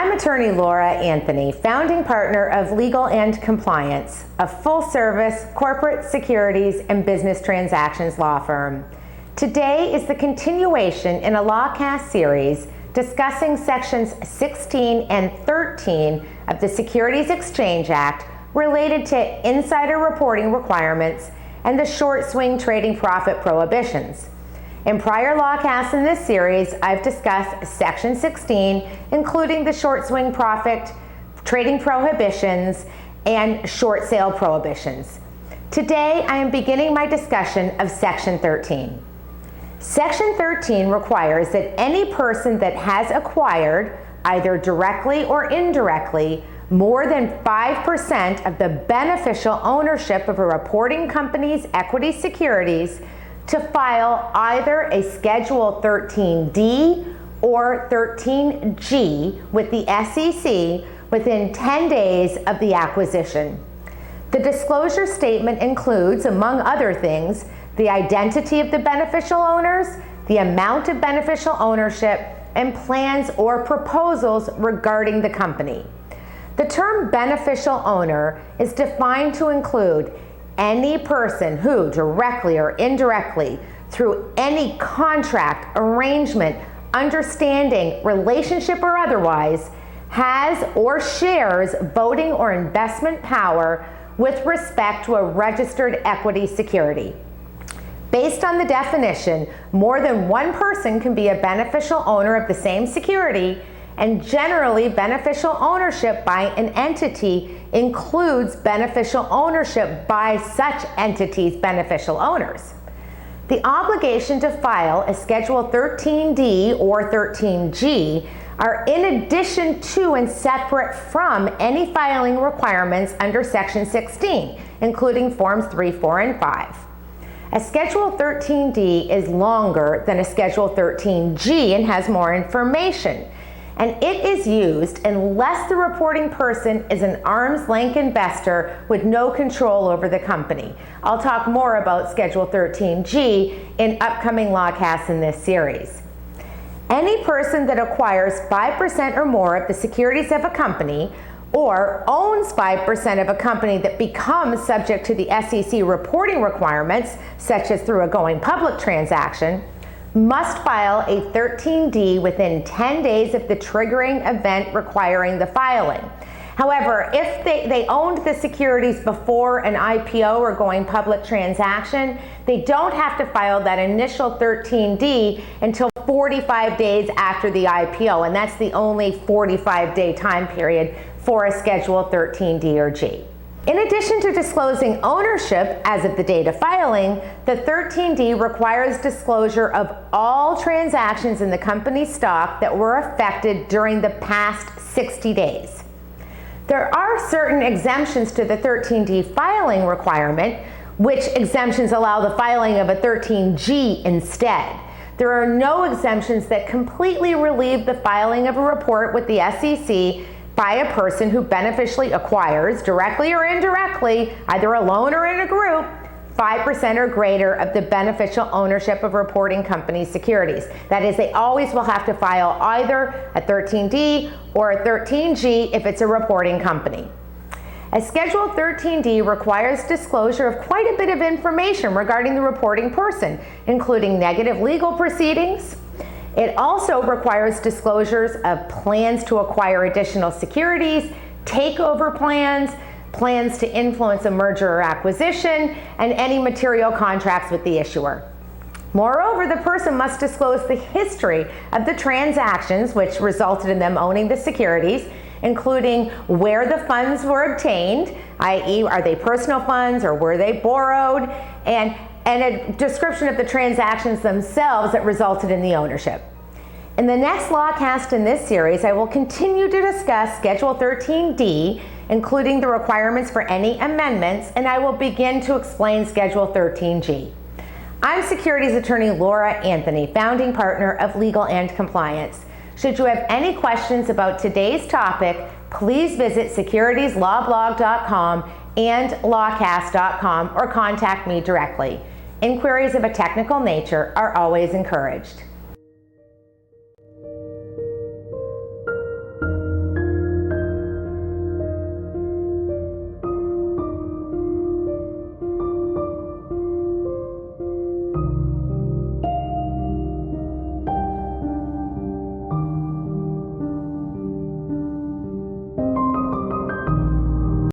I'm attorney Laura Anthony, founding partner of Legal and Compliance, a full-service corporate securities and business transactions law firm. Today is the continuation in a LawCast series discussing sections 16 and 13 of the Securities Exchange Act related to insider reporting requirements and the short swing trading profit prohibitions. In prior LawCasts in this series, I've discussed Section 16, including the short swing profit trading prohibitions and short sale prohibitions. Today, I am beginning my discussion of Section 13. Section 13 requires that any person that has acquired, either directly or indirectly, more than 5% of the beneficial ownership of a reporting company's equity securities to file either a Schedule 13D or 13G with the SEC within 10 days of the acquisition. The disclosure statement includes, among other things, the identity of the beneficial owners, the amount of beneficial ownership, and plans or proposals regarding the company. The term beneficial owner is defined to include any person who, directly or indirectly, through any contract, arrangement, understanding, relationship, or otherwise, has or shares voting or investment power with respect to a registered equity security. Based on the definition, more than one person can be a beneficial owner of the same security, and generally beneficial ownership by an entity includes beneficial ownership by such entity's beneficial owners. The obligation to file a Schedule 13D or 13G are in addition to and separate from any filing requirements under Section 16, including Forms 3, 4, and 5. A Schedule 13D is longer than a Schedule 13G and has more information, and it is used unless the reporting person is an arm's-length investor with no control over the company. I'll talk more about Schedule 13G in upcoming LawCasts in this series. Any person that acquires 5% or more of the securities of a company or owns 5% of a company that becomes subject to the SEC reporting requirements, such as through a going public transaction, must file a 13D within 10 days of the triggering event requiring the filing. However, if they owned the securities before an IPO or going public transaction, they don't have to file that initial 13D until 45 days after the IPO, and that's the only 45-day time period for a Schedule 13D or G. In addition to disclosing ownership as of the date of filing, the 13D requires disclosure of all transactions in the company's stock that were affected during the past 60 days. There are certain exemptions to the 13D filing requirement, which exemptions allow the filing of a 13G instead. There are no exemptions that completely relieve the filing of a report with the SEC by a person who beneficially acquires, directly or indirectly, either alone or in a group, 5% or greater of the beneficial ownership of reporting company securities. That is, they always will have to file either a 13D or a 13G if it's a reporting company. A Schedule 13D requires disclosure of quite a bit of information regarding the reporting person, including negative legal proceedings. It also requires disclosures of plans to acquire additional securities, takeover plans, plans to influence a merger or acquisition, and any material contracts with the issuer. Moreover, the person must disclose the history of the transactions which resulted in them owning the securities, including where the funds were obtained, i.e., are they personal funds or were they borrowed, and a description of the transactions themselves that resulted in the ownership. In the next LawCast in this series, I will continue to discuss Schedule 13D, including the requirements for any amendments, and I will begin to explain Schedule 13G. I'm securities attorney Laura Anthony, founding partner of Legal and Compliance. Should you have any questions about today's topic, please visit securitieslawblog.com and lawcast.com or contact me directly. Inquiries of a technical nature are always encouraged.